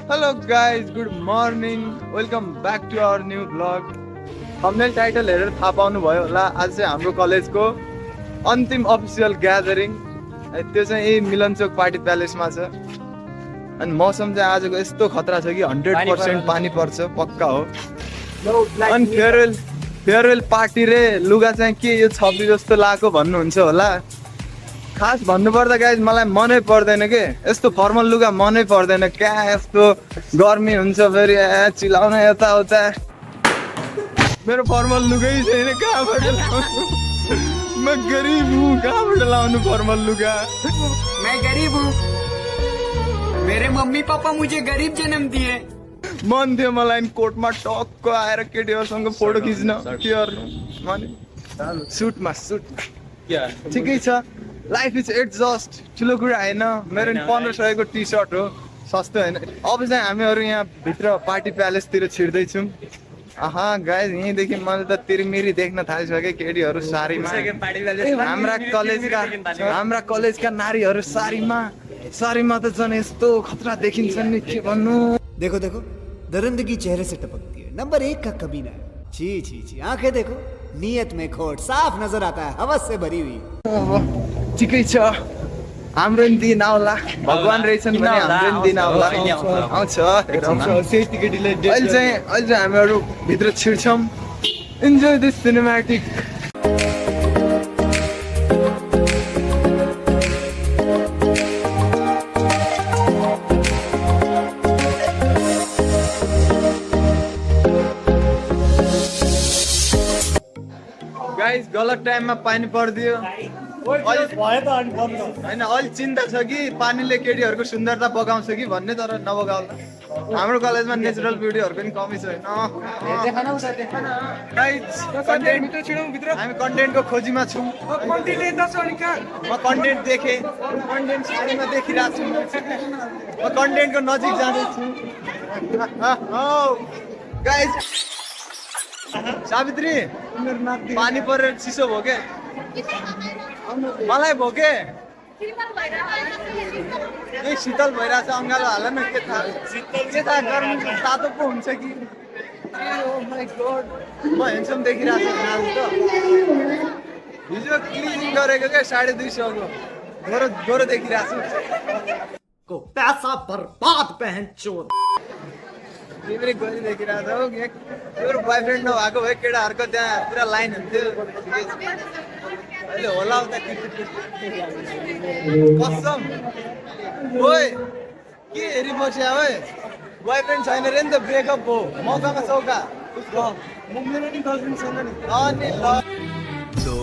Hello guys, good morning. Welcome back to our new vlog. Thumbnail title हेरेर थाहा पाउनु भयो होला आज चाहिँ हाम्रो कलेजको अन्तिम अफिसियल ग्यादरिङ त्यो चाहिँ यही मिलनचोक पार्टी प्यालेसमा छ अनि मौसम चाहिँ आजको यस्तो खतरा छ कि 100% पानी पर्छ पक्का हो अनि फेयरवेल पार्टी रे लुगा चाहिँ के यो छब्बी जस्तो लागेको भन्नुहुन्छ होला खास भन्नुपर्दा गाइज मलाई मनै पर्दैन के यस्तो फर्मल लुगा मनै पर्दैन क्या यस्तो गर्मी हुन्छ फेरि चिलाउन यताउता मेरो फर्मल लुगै छैन कहाँबाट लाउनु म गरिब हुँ कहाँबाट लाउनु फर्मल लुगा मैं गरीब हूँ मेरे मम्मी पापा मुझे गरीब जन्म दिए मन थियो मलाई कोटमा टक्क आएर केटीहरूसँग फोटो खिच्न के गर्नु सुटमा ठिकै छ लाइफ इज एडजस्ट ठुलो कुरा होइन मेरो 1500 को टी सर्ट हो सस्तो होइन अब चाहिँ हामीहरू यहाँ भित्र पार्टी प्यालेसतिर छिर्दैछौँ आहा गाइज यहीँदेखि मैले त तिरमिरी देख्न थालिसकेँ केटीहरू सारीमा हाम्रा कलेजका नारीहरू सारीमा त झन् यस्तो खतरा देखिन्छन् नि के भन्नु देखो देखो दरिंदगी चेहरे से टपकती है नंबर 1 का कमीना है छी छी छी आंखें देखो नियत में खोट साफ नजर आता है हवस से भरी हुई ठिकै छ हाम्रो नि दिन आउला भगवान रहेछन् भने हाम्रो नि दिन आउला आउँछ अहिले चाहिँ हामीहरू भित्र छिर्छौँ इन्जोय दिस सिनेमेटिक गाइस गलत टाइममा पानी परिदियो होइन अलि चिन्ता छ कि पानीले केटीहरूको सुन्दरता बगाउँछ कि भन्ने तर नबगाउला हाम्रो कलेजमा नेचुरल ब्युटीहरूको पनि कमी छैन हामी कन्टेन्टको खोजीमा छौँ म कन्टेन्ट देखेँ कन्टेन्ट सारीमा देखिरहेको छु म कन्टेन्टको नजिक जाँदैछु गाइस सावित्री पानी परेर चिसो भयो के मलाई भयो के यही शीतल भइरहेछ अङ्गालो हाल न के थाहा गर्मी तातो पो हुन्छ कि म हेन्डसम देखिरहेको छु आज त हिजो क्लिनिङ गरेको क्या 250 गोरो देखिरहेको छु पैसा बर्बाद पहन चोर तिमीले गरी देखिरहेको छौ मेरो बोयफ्रेन्ड नभएको भए केटाहरूको त्यहाँ पुरा लाइन हुन्थ्यो अहिले होला उता कसम ओए के हेरि बस्या ओए बोयफ्रेन्ड छैन रे नि त ब्रेकअप हो मौकामा चौका मेरो नि गर्लफ्रेन्ड छैन नि अनि ल तो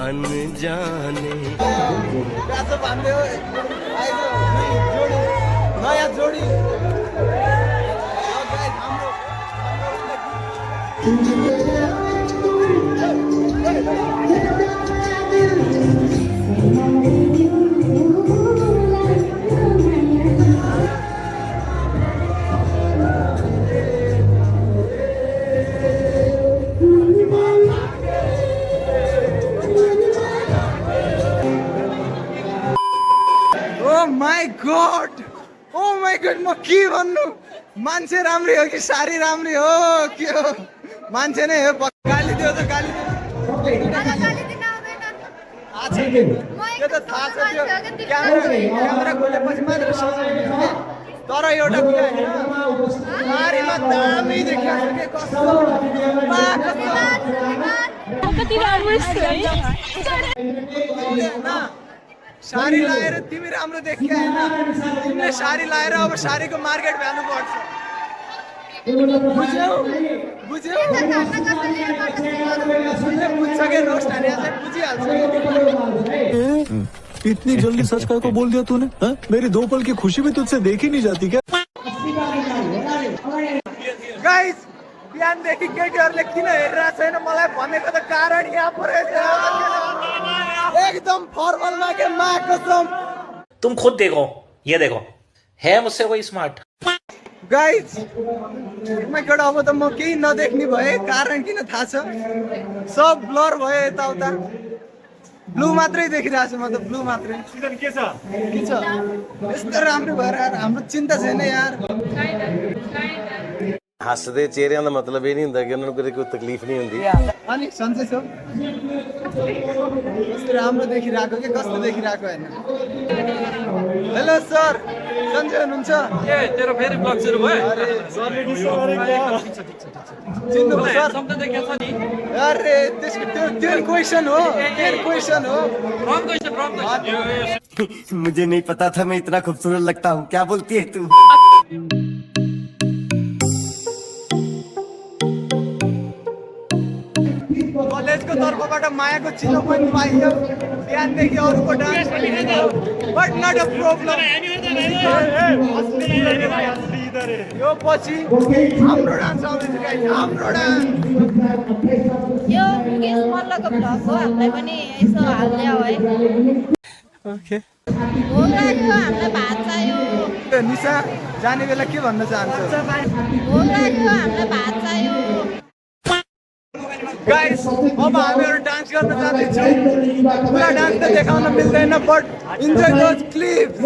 अनजाने प्यासो भन्दै हो जोडी नयाँ जोडी ओ माई गॉड म के भन्नु मान्छे राम्री हो कि सारी राम्री हो के हो मान्छे नै हो गाली दियो त गाली त्यो त थाहा छ त्यो क्यामेरा खोलेपछि मात्र सजिलो तर एउटा कुरा होइन सारीमा दामी देखिएको के कस्तो सारी लाएर तिमी राम्रो देखिया होइन तिमीले सारी लाएर अब सारीको मार्केट भ्यालु बढ्छ बुझ्यौ बुझ्छ के रोस्ट हाने चाहिँ बुझिहाल्छ इतनी जल्दी सच का को बोल दिया तूने हा? मेरी 2 पल की खुशी भी तुझसे देखी नहीं जाती क्या गाइस बिहानदेखि केटीहरूले किन हेरिरहेको छैन मलाई भनेको त कारण यहाँ परेछ एकदम फर्मलमा के माँ कसम तुम खुद देखो ये देखो है मुझसे कोई स्मार्ट गाइस माय गॉड अब त म केही नदेख्ने भए कारण किन थाहा छ सब ब्लर भयो यताउता ब्लू मात्रै देखिरहेको छु म त ब्लू मात्रै के छ यस्तो राम्रो भएर यार हाम्रो चिन्ता छैन यार ਹੱਸਦੇ ਚਿਹਰਿਆਂ ਦਾ ਮਤਲਬ ਇਹ ਨਹੀਂ ਹੁੰਦਾ ਕਿ ਉਹਨਾਂ ਨੂੰ ਕਦੇ ਕੋਈ ਤਕਲੀਫ ਨਹੀਂ ਹੁੰਦੀ अनि सन्चै छौ कस्तो राम्रो देखिरहेको कि कस्तो देखिरहेको होइन हेलो सर सन्चै हुनुहुन्छ तेरो फेरि ब्लग सुरु भयो अरे चिन्नुभयो सर शब्द देखेको छ नि अरे त्यसको त्यो क्वेसन हो क्वेसन हो रङ क्वेसन मुझे नहीं पता था मैं इतना खूबसूरत लगता हूँ क्या बोलती है तू कलेजको तर्फबाट मायाको चिनो पनि पाइयो बिहानदेखि अरूको dance but not a problem यो पछि हाम्रो डान्स आउँदैछ गाइस हाम्रो डान्स यो मुकेश मल्लको भ्लग हो हामीलाई पनि यसो हालिदियो है ओके भोक लाग्यो हामीलाई भात चाहियो निशा जाने बेला के भन्न चाहन्छ भोक लाग्यो हामीलाई भात चाहियो गाइस अब हामीहरू डान्स गर्न जाँदैछौँ पुरा डान्स त देखाउन मिल्दैन बट इन्जोय दोज क्लिप्स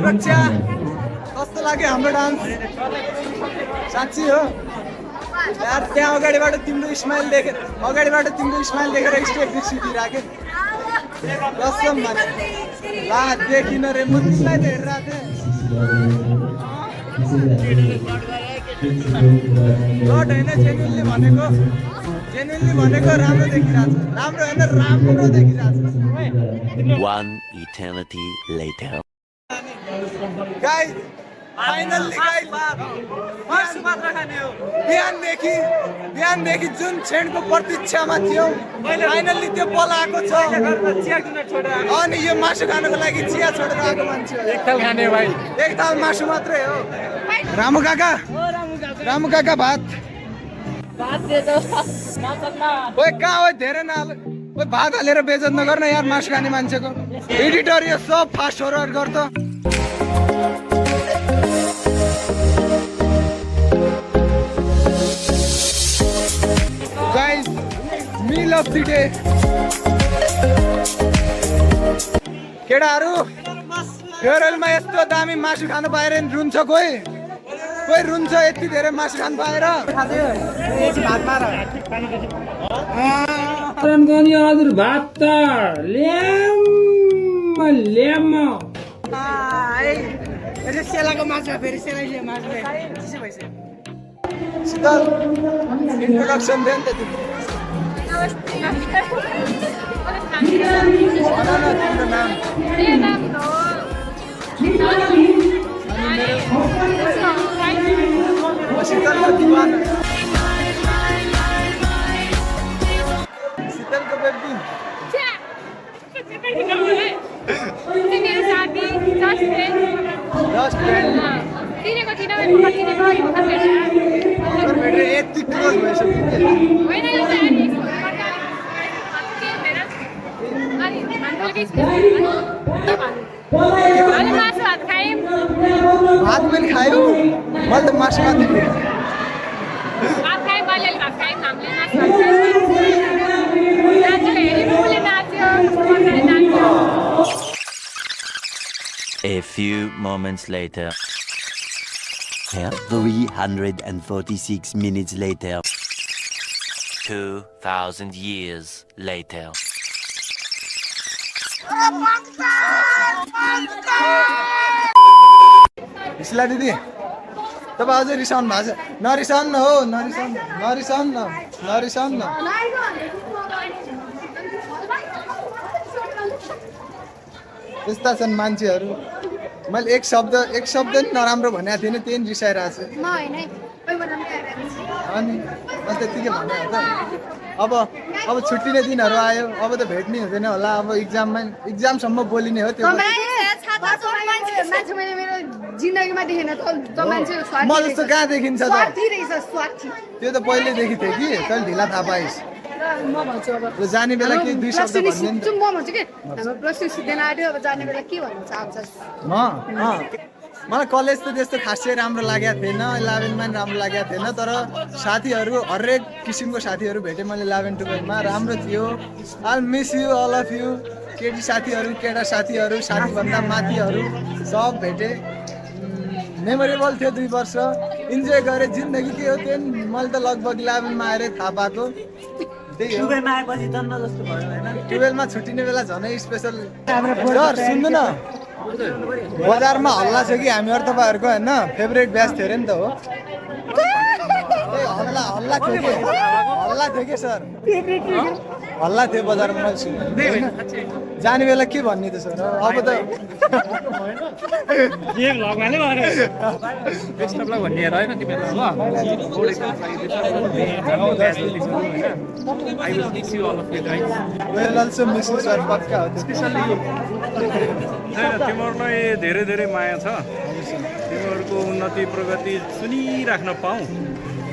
सुरक्षा कस्तो लाग्यो हाम्रो डान्स साँच्ची हो यार त्यहाँ अगाडिबाट तिम्रो स्माइल देखेर स्टेप बिर्सिदिइराखेँ कसम भने ला देखिन रे म तिमीलाई त हेरिरहेको थिएँ लट होइन जेन्युनली भनेको राम्रो देखिरहेको छ राम्रो होइन राम्रो देखिरहेको छ One eternity later. Guys finally guys मासु मात्र खाने हो बिहानदेखि जुन क्षणको प्रतीक्षामा थियौ फाइनल्ली त्यो पल आएको छ अनि यो मासु खानको लागि चिया छोडेर आएको मान्छे एक थाल खाने भाइ एक थाल मासु मात्रै हो रामु काका भात ओए कहाँ हो धेरै नहाल ओए भात हालेर बेइज्जत नगर्न यार मासु खाने मान्छेको एडिटर यो सब फास्ट फरवर्ड गर्छ Guys, meal of the day. केटाहरू फेयरवेलमा यस्तो दामी मासु खानु पाएर रुन्छ कोही रुन्छ यति धेरै मासु खानु पाएर हजुर भात त ल्याम सेलाको मासु फेरि सेलाइले मासु शीतल इन्ट्रोडक्सन दे नि त भन न तिम्रो नाम शीतलको दिवाना शीतलको बेबी जस्ट फ्रेन्ड यति क्लोज भात पनि खायो मैले त मासु मात्रै A few moments later. 346 minutes later. 2,000 years later. शिला दिदी तपाईँ अझै रिसाउनु भएको छ नरिसाउनु न हो नरिसाउनु न यस्ता छन् मान्छेहरू मैले एक शब्द नि नराम्रो भनेको थिएन त्यही नि रिसाइरहेको छु अनि त्यतिकै भने हो त अब छुट्टिने दिनहरू आयो अब त भेट्नै हुँदैन होला अब इक्जामसम्म बोलिने हो त्यो जिन्दगीमा देखेन त मान्छे म जस्तो कहाँ देखिन्छ त त्यो त पहिल्यैदेखि थियो कि तैँले ढिला थाहा पाइस् म भन्छु अब जाने बेला के दुई शब्द भन्ने नि त म भन्छु कि हाम्रो प्लस टू सिद्धिन आयो अब जाने बेला के भन्नु चाहन्छस् मलाई कलेज त त्यस्तो खासै राम्रो लागेको थिएन 11मा नि राम्रो लागेको थिएन तर साथीहरू हरेक किसिमको साथीहरू भेटेँ मैले 11 12मा राम्रो थियो I miss you all of you केटी साथीहरू केटा साथीहरू साथीभन्दा माथिहरू सब भेटेँ मेमोरेबल थियो 2 वर्ष इन्जोय गरेँ जिन्दगी के हो त्यो मैले त लगभग 11मा आएर थाहा पाएको त्यही हो 12मा छुट्टिने बेला झनै स्पेसल सर सुन्नु न बजारमा हल्ला छ कि हामीहरू तपाईँहरूको होइन फेभरेट ब्याच थियो अरे नि त हो हल्ला थियो कि सर हल्ला थियो बजारमा मैले सुने होइन जाने बेला के भन्ने त सर अब त तिमीहरूलाई धेरै धेरै माया छ तिमीहरूको उन्नति प्रगति सुनिराख्न पाऊँ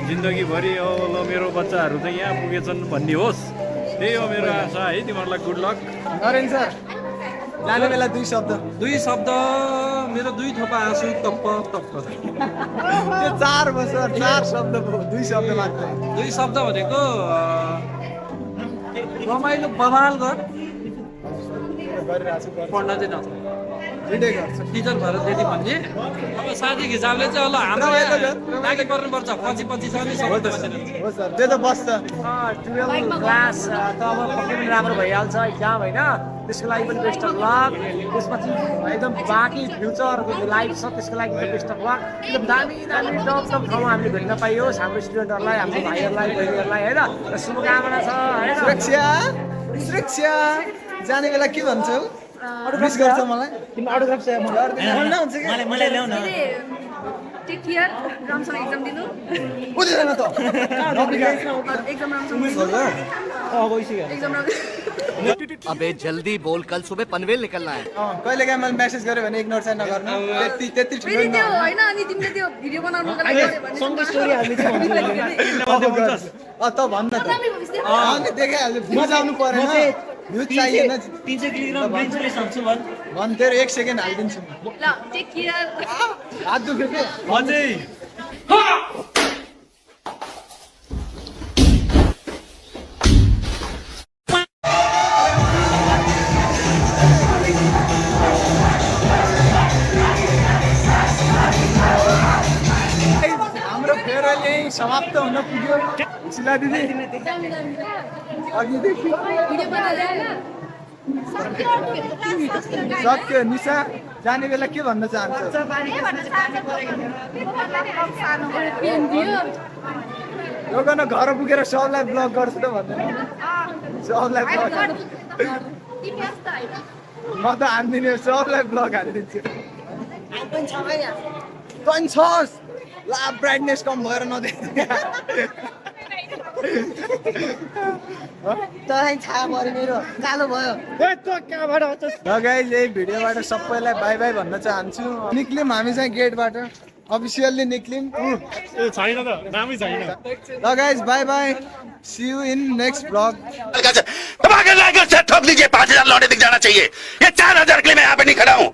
जिन्दगीभरि ल मेरो बच्चाहरू चाहिँ यहाँ पुगेछन् भन्ने होस् त्यही हो मेरो आशा है तिमीहरूलाई गुड लक नरेन सर जाने बेला 2 शब्द मेरो 2 थोपा आँसु टप्प त्यो 4 वर्ष 4 शब्द 2 शब्द मात्र 2 शब्द भनेको रमाइलो बवाल गर पढ्न चाहिँ नछ टिचर भएर त्यति भन्ने अब साथी हिसाबले चाहिँ ल हाम्रो लागि पर्नुपर्छ पछि छ नि हो सर त्यो त बस्छ 12 क्लास त अब पक्कै पनि राम्रो भइहाल्छ इक्जाम होइन त्यसको लागि पनि बेस्ट अफ लक त्यसपछि एकदम बाँकी फ्युचरको जो लाइफ छ त्यसको लागि पनि बेस्ट अफ लक एकदम दामी टप ठाउँमा हामीले भेट्न पाइयोस् हाम्रो स्टुडेन्टहरूलाई हाम्रो भाइहरूलाई बहिनीहरूलाई होइन र शुभकामना छ होइन सुरक्षा जाने बेला के भन्छौ मिस गर्छ मलाई तिमी अटोग्राफ चाहिँ मलाई ल्याउ न टेक केयर राम्रोसँग एक्जाम दिनु बुझेन त एक्जाम राम्रोसँग एक्जाम अबे जल्दी बोल कल सुबह पनवेल निकलना है कहिले काहीँ मैले मेसेज गरेँ भने इग्नोर चाहिँ नगर्नु त्यति फेरि त्यो होइन अनि तिमीले त्यो भिडियो बनाउनुको लागि गर्यो भने सँगै स्टोरी हाल्नु त भन्न त अनि देखाइहाल्छु बुझाउनु परेन भ्यू चाहिएन भन् तेरो 1 सेकेन्ड हालिदिन्छु ल टेक केयर हात दुख्यो के अझै हाम्रो फेयरवेल यही समाप्त हुन पुग्यो शिला दिदी अघिदेखि सक्यो निशा जाने बेला के भन्न चाहन्छ यो घर पुगेर सबलाई ब्लग गर्छु त भन्दैन सबलाई ब्लग म त हान्दिनँ सबलाई ब्लग हालिदिन्छु तैँ छस् ला ब्राइटनेस कम भएर नदेख्ने छाया पऱ्यो मेरो कालो भयो गाइस यही भिडियोबाट सबैलाई बाई बाई भन्न चाहन्छु निक्ल्यौँ हामी चाहिँ गेटबाट अफिसियल्ली निक्ल्यौँ छैन त नामै छैन ल guys bye bye see you in next blog ठोक दीजिए 5000 लौटे दिख जाना चाहिए ये 4000 के लिए मैं यहाँ पे नहीं खड़ा हूँ